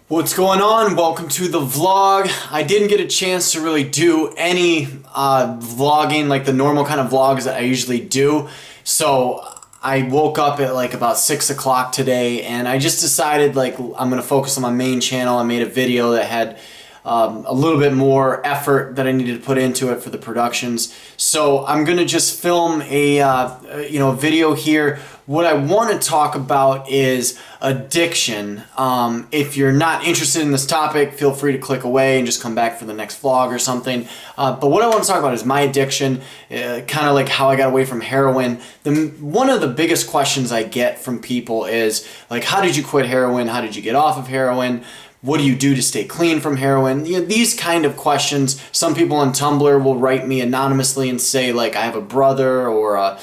What's going on? Welcome to the vlog. I didn't get a chance to really do any vlogging like the normal kind of vlogs that I usually do. So I woke up at like about 6 o'clock today and I just decided like I'm going to focus on my main channel. I made a video that had a little bit more effort that I needed to put into it for the productions. So I'm going to just film a video here. What I want to talk about is addiction. If you're not interested in this topic, feel free to click away and just come back for the next vlog or something. But what I want to talk about is my addiction, kind of like how I got away from heroin. One of the biggest questions I get from people is like, how did you quit heroin? How did you get off of heroin? What do you do to stay clean from heroin? You know, these kind of questions. Some people on Tumblr will write me anonymously and say like I have a brother or a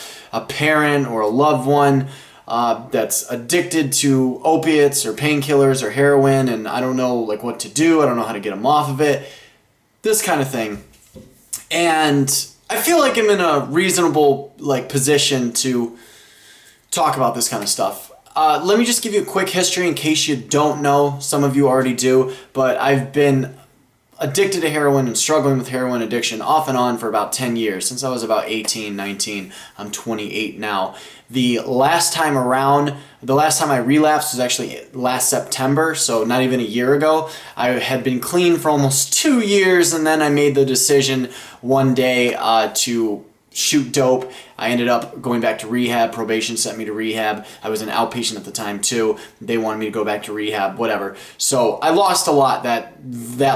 parent or a loved one that's addicted to opiates or painkillers or heroin, and I don't know like what to do. I don't know how to get them off of it. This kind of thing. And I feel like I'm in a reasonable like position to talk about this kind of stuff. Let me just give you a quick history in case you don't know. Some of you already do, but I've been addicted to heroin and struggling with heroin addiction off and on for about 10 years, since I was about 18, 19. I'm 28 now. The last time I relapsed was actually last September, so not even a year ago. I had been clean for almost 2 years, and then I made the decision one day to shoot dope. I ended up going back to rehab. Probation sent me to rehab. I was an outpatient at the time too. They wanted me to go back to rehab, whatever. So I lost a lot that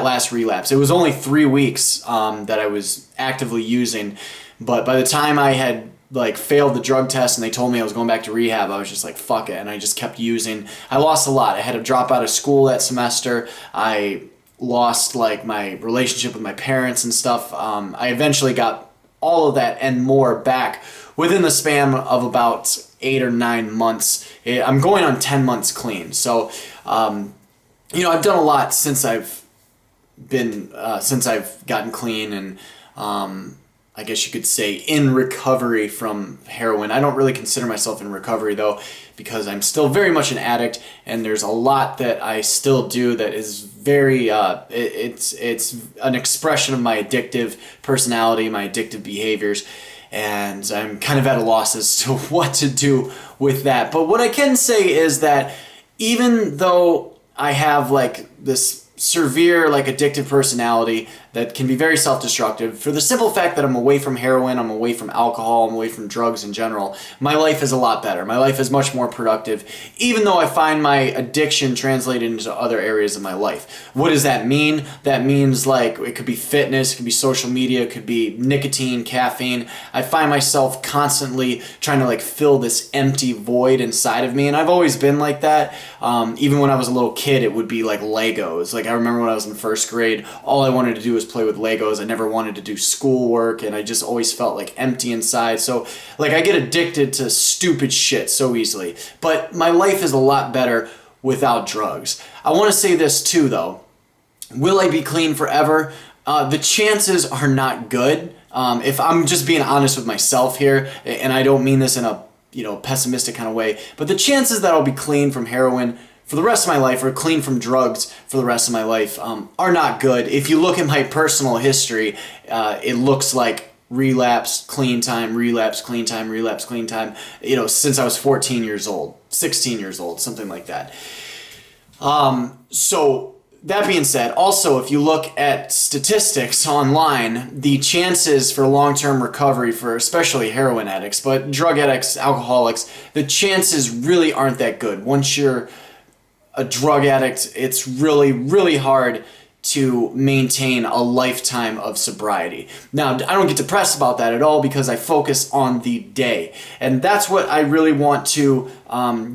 last relapse. It was only 3 weeks that I was actively using, but by the time I had like failed the drug test and they told me I was going back to rehab, I was just like, fuck it, and I just kept using. I lost a lot. I had to drop out of school that semester. I lost like my relationship with my parents and stuff. I eventually got all of that and more back within the span of about 8 or 9 months. I'm going on 10 months clean. So, I've done a lot since I've gotten clean, and I guess you could say in recovery from heroin. I don't really consider myself in recovery though, because I'm still very much an addict, and there's a lot that I still do that is very, it's an expression of my addictive personality, my addictive behaviors, and I'm kind of at a loss as to what to do with that. But what I can say is that even though I have like this severe like addictive personality that can be very self-destructive, for the simple fact that I'm away from heroin, I'm away from alcohol, I'm away from drugs in general, my life is a lot better. My life is much more productive, even though I find my addiction translated into other areas of my life. What does that mean? That means like it could be fitness, it could be social media, it could be nicotine, caffeine. I find myself constantly trying to like fill this empty void inside of me, and I've always been like that. Even when I was a little kid, it would be like Legos. Like I remember when I was in first grade, all I wanted to do was play with Legos. I never wanted to do schoolwork, and I just always felt like empty inside. So like I get addicted to stupid shit so easily. But my life is a lot better without drugs. I want to say this too though. Will I be clean forever? The chances are not good. If I'm just being honest with myself here, and I don't mean this in a pessimistic kind of way, but the chances that I'll be clean from heroin for the rest of my life, or clean from drugs for the rest of my life, are not good. If you look at my personal history, it looks like relapse, clean time, relapse, clean time, relapse, clean time, since I was 14 years old, 16 years old, something like that. So that being said, also, if you look at statistics online, the chances for long-term recovery for especially heroin addicts, but drug addicts, alcoholics, the chances really aren't that good. Once you're a drug addict, it's really, really hard to maintain a lifetime of sobriety. Now, I don't get depressed about that at all because I focus on the day. And that's what I really want to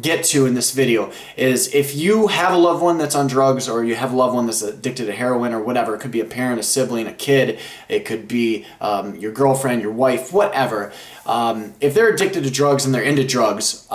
get to in this video, is if you have a loved one that's on drugs, or you have a loved one that's addicted to heroin or whatever, it could be a parent, a sibling, a kid, it could be your girlfriend, your wife, whatever. If they're addicted to drugs and they're into drugs,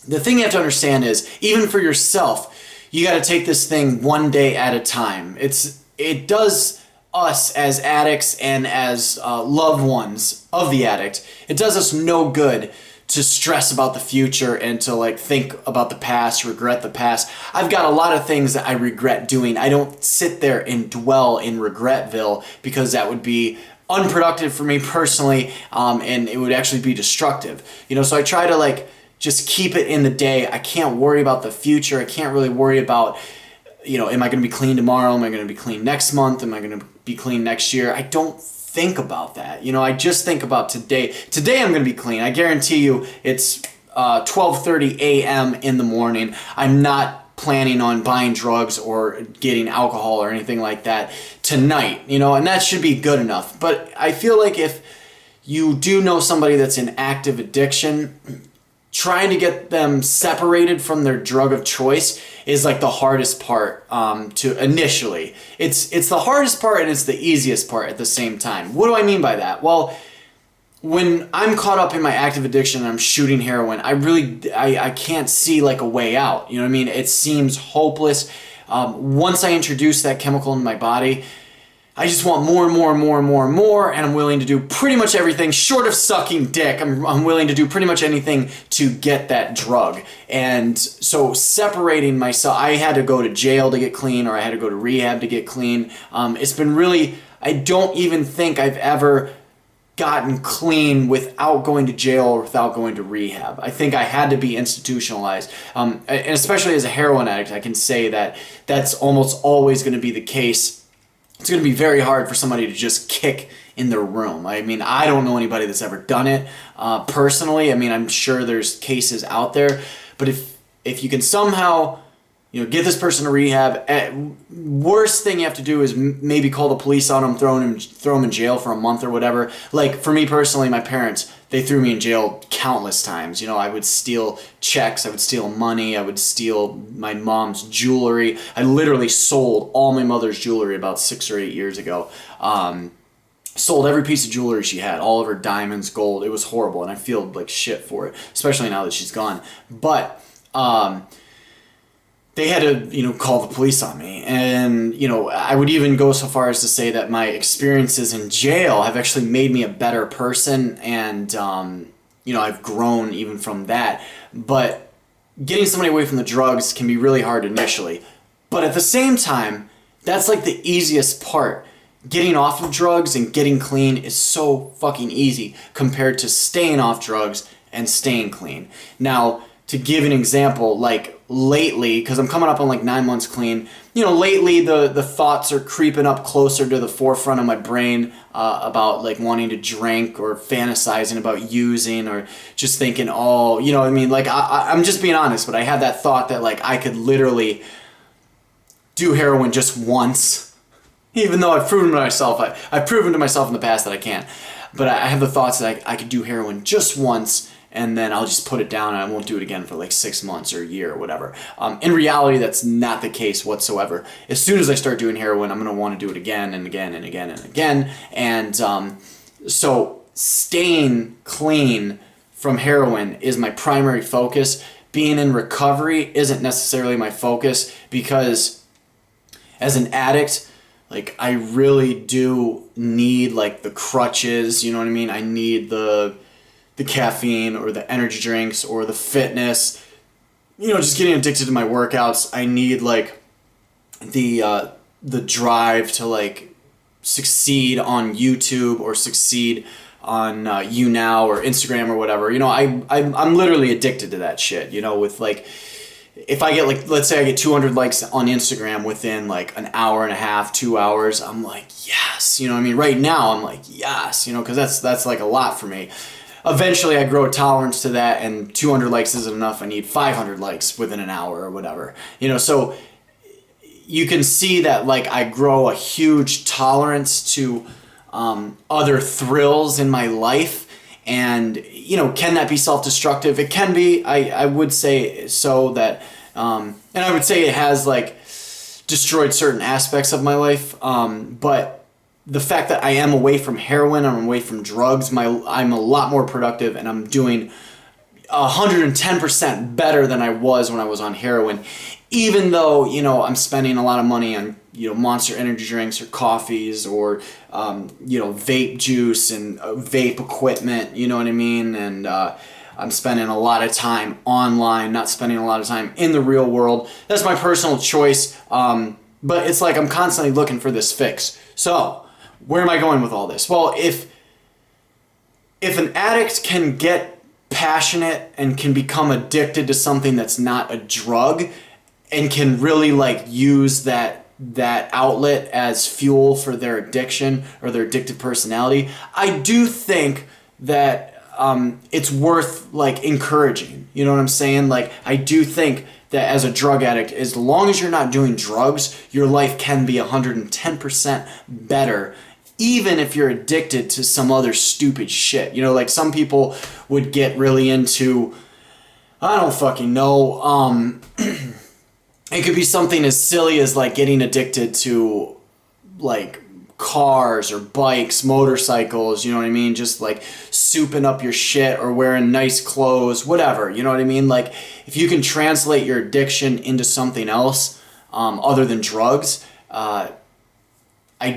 the thing you have to understand is, even for yourself, you got to take this thing one day at a time. It does us as addicts and as loved ones of the addict, it does us no good to stress about the future and to like think about the past, regret the past. I've got a lot of things that I regret doing. I don't sit there and dwell in Regretville because that would be unproductive for me personally, and it would actually be destructive. So I try to like just keep it in the day. I can't worry about the future. I can't really worry about, am I going to be clean tomorrow? Am I going to be clean next month? Am I going to be clean next year? I don't think about that. I just think about today. Today I'm going to be clean. I guarantee you it's 12:30 a.m. in the morning. I'm not planning on buying drugs or getting alcohol or anything like that tonight, and that should be good enough. But I feel like if you do know somebody that's in active addiction, trying to get them separated from their drug of choice is like the hardest part to initially. It's the hardest part and it's the easiest part at the same time. What do I mean by that? Well, when I'm caught up in my active addiction and I'm shooting heroin, I can't see like a way out. You know what I mean? It seems hopeless. Once I introduce that chemical in my body, I just want more and more and more and more and more, and I'm willing to do pretty much everything short of sucking dick. I'm willing to do pretty much anything to get that drug. And so separating myself, I had to go to jail to get clean, or I had to go to rehab to get clean. It's been really, I don't even think I've ever gotten clean without going to jail or without going to rehab. I think I had to be institutionalized. And especially as a heroin addict, I can say that that's almost always going to be the case. It's going to be very hard for somebody to just kick in their room. I mean, I don't know anybody that's ever done it personally. I mean, I'm sure there's cases out there, but if you can somehow, get this person to rehab, worst thing you have to do is maybe call the police on them, throw them in jail for a month or whatever. Like for me personally, my parents, they threw me in jail countless times. I would steal checks, I would steal money, I would steal my mom's jewelry. I literally sold all my mother's jewelry about 6 or 8 years ago. Sold every piece of jewelry she had, all of her diamonds, gold. It was horrible, and I feel like shit for it, especially now that she's gone. But they had to, call the police on me. And, I would even go so far as to say that my experiences in jail have actually made me a better person. And, I've grown even from that. But getting somebody away from the drugs can be really hard initially. But at the same time, that's like the easiest part. Getting off of drugs and getting clean is so fucking easy compared to staying off drugs and staying clean. Now, to give an example, like lately, because I'm coming up on like 9 months clean, lately the thoughts are creeping up closer to the forefront of my brain about like wanting to drink or fantasizing about using or just thinking, like I'm just being honest, but I had that thought that like I could literally do heroin just once, even though I've proven to myself, I've proven to myself in the past that I can't, but I have the thoughts that I could do heroin just once, and then I'll just put it down and I won't do it again for like 6 months or a year or whatever. In reality, that's not the case whatsoever. As soon as I start doing heroin, I'm going to want to do it again and again and again and again. And so staying clean from heroin is my primary focus. Being in recovery isn't necessarily my focus because as an addict, like I really do need like the crutches, you know what I mean? I need the caffeine or the energy drinks or the fitness, just getting addicted to my workouts. I need like the drive to like succeed on YouTube or succeed on YouNow or Instagram or whatever. I'm literally addicted to that shit, with like, if I get like, let's say I get 200 likes on Instagram within like an hour and a half, 2 hours, I'm like, yes, right now I'm like, yes, because that's like a lot for me. Eventually I grow a tolerance to that, and 200 likes isn't enough. I need 500 likes within an hour or whatever. So you can see that like I grow a huge tolerance to other thrills in my life. And, can that be self-destructive? It can be. I would say so that, and I would say it has like destroyed certain aspects of my life. But the fact that I am away from heroin, I'm away from drugs, I'm a lot more productive, and I'm doing 110% better than I was when I was on heroin, even though, I'm spending a lot of money on, Monster energy drinks or coffees or, vape juice and vape equipment, you know what I mean? And I'm spending a lot of time online, not spending a lot of time in the real world. That's my personal choice. But it's like I'm constantly looking for this fix. So where am I going with all this? Well, if an addict can get passionate and can become addicted to something that's not a drug and can really like use that outlet as fuel for their addiction or their addictive personality, I do think that it's worth like encouraging. You know what I'm saying? Like I do think that as a drug addict, as long as you're not doing drugs, your life can be 110% better, even if you're addicted to some other stupid shit. You know, like some people would get really into, I don't fucking know, it could be something as silly as like getting addicted to like cars or bikes, motorcycles, you know what I mean? Just like souping up your shit or wearing nice clothes, whatever, you know what I mean? Like if you can translate your addiction into something else other than drugs, I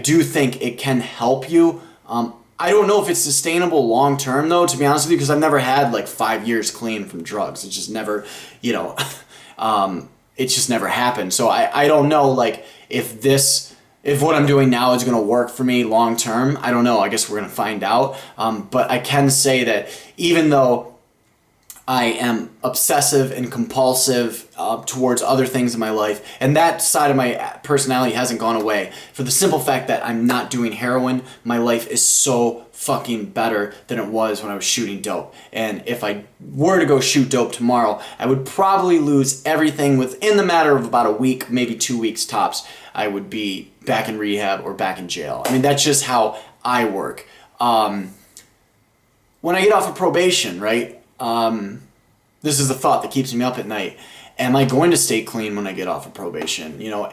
do think it can help you. I don't know if it's sustainable long term though, to be honest with you, because I've never had like 5 years clean from drugs. It's just never, you know, it's just never happened. So I don't know like if what I'm doing now is going to work for me long term. I don't know. I guess we're going to find out. But I can say that even though I am obsessive and compulsive towards other things in my life, and that side of my personality hasn't gone away, for the simple fact that I'm not doing heroin, my life is so fucking better than it was when I was shooting dope. And if I were to go shoot dope tomorrow, I would probably lose everything within the matter of about a week, maybe 2 weeks tops. I would be back in rehab or back in jail. I mean, that's just how I work. When I get off of probation, right? This is the thought that keeps me up at night. Am I going to stay clean when I get off of probation? You know,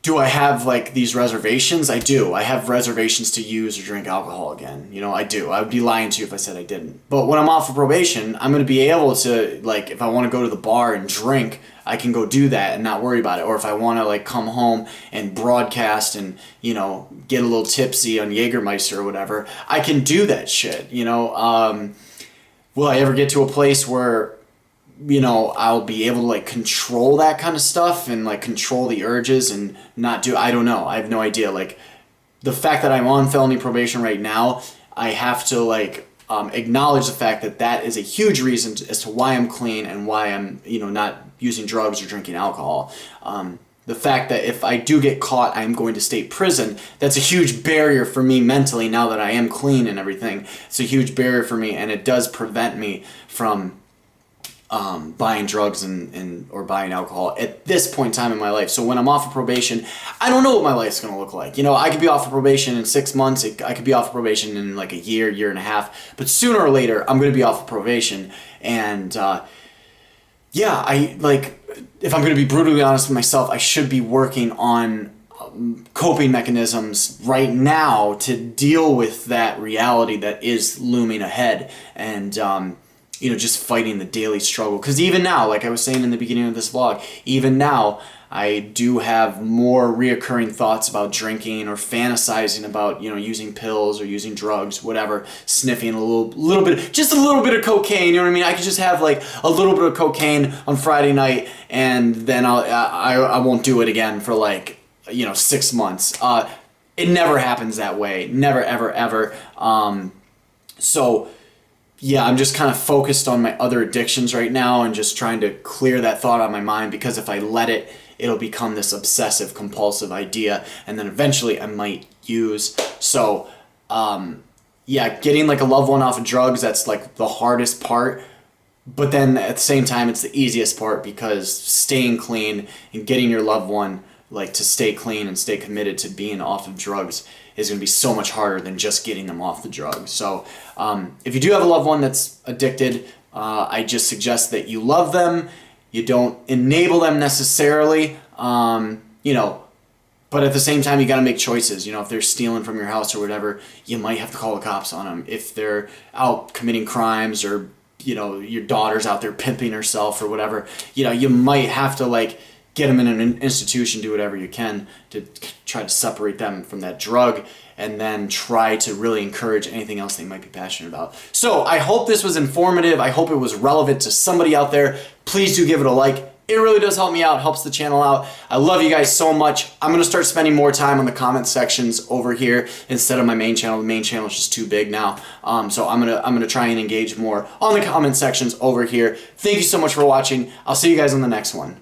do I have like these reservations? I do. I have reservations to use or drink alcohol again. You know, I do. I would be lying to you if I said I didn't. But when I'm off of probation, I'm going to be able to, like, if I want to go to the bar and drink, I can go do that and not worry about it. Or if I want to like come home and broadcast and, you know, get a little tipsy on Jägermeister or whatever, I can do that shit, you know. Will I ever get to a place where, you know, I'll be able to like control that kind of stuff and like control the urges and not do, I don't know. I have no idea. Like the fact that I'm on felony probation right now, I have to like acknowledge the fact that that is a huge reason as to why I'm clean and why I'm, you know, not using drugs or drinking alcohol. The fact that if I do get caught, I'm going to state prison, that's a huge barrier for me mentally now that I am clean and everything. It's a huge barrier for me, and it does prevent me from buying drugs and or buying alcohol at this point in time in my life. So when I'm off of probation, I don't know what my life's going to look like. You know, I could be off of probation in 6 months. I could be off of probation in like a year and a half. But sooner or later, I'm going to be off of probation. And yeah, if I'm going to be brutally honest with myself, I should be working on coping mechanisms right now to deal with that reality that is looming ahead, and you know, just fighting the daily struggle. Because even now, like I was saying in the beginning of this vlog, even now I do have more reoccurring thoughts about drinking or fantasizing about, you know, using pills or using drugs, whatever, sniffing a little bit, just a little bit of cocaine, you know what I mean? I could just have like a little bit of cocaine on Friday night and then I won't do it again for like, you know, 6 months. It never happens that way. Never, ever, ever. So yeah, I'm just kind of focused on my other addictions right now and just trying to clear that thought out of my mind, because if I let it, it'll become this obsessive compulsive idea, and then eventually I might use. So yeah, getting like a loved one off of drugs, that's like the hardest part, but then at the same time it's the easiest part, because staying clean and getting your loved one like to stay clean and stay committed to being off of drugs is going to be so much harder than just getting them off the drugs. So if you do have a loved one that's addicted, I just suggest that you love them. You don't enable them necessarily, you know, but at the same time, you got to make choices. You know, if they're stealing from your house or whatever, you might have to call the cops on them. If they're out committing crimes, or, you know, your daughter's out there pimping herself or whatever, you know, you might have to like get them in an institution, do whatever you can to try to separate them from that drug, and then try to really encourage anything else they might be passionate about. So I hope this was informative. I hope it was relevant to somebody out there. Please do give it a like. It really does help me out, helps the channel out. I love you guys so much. I'm going to start spending more time on the comment sections over here instead of my main channel. The main channel is just too big now. So I'm gonna try and engage more on the comment sections over here. Thank you so much for watching. I'll see you guys on the next one.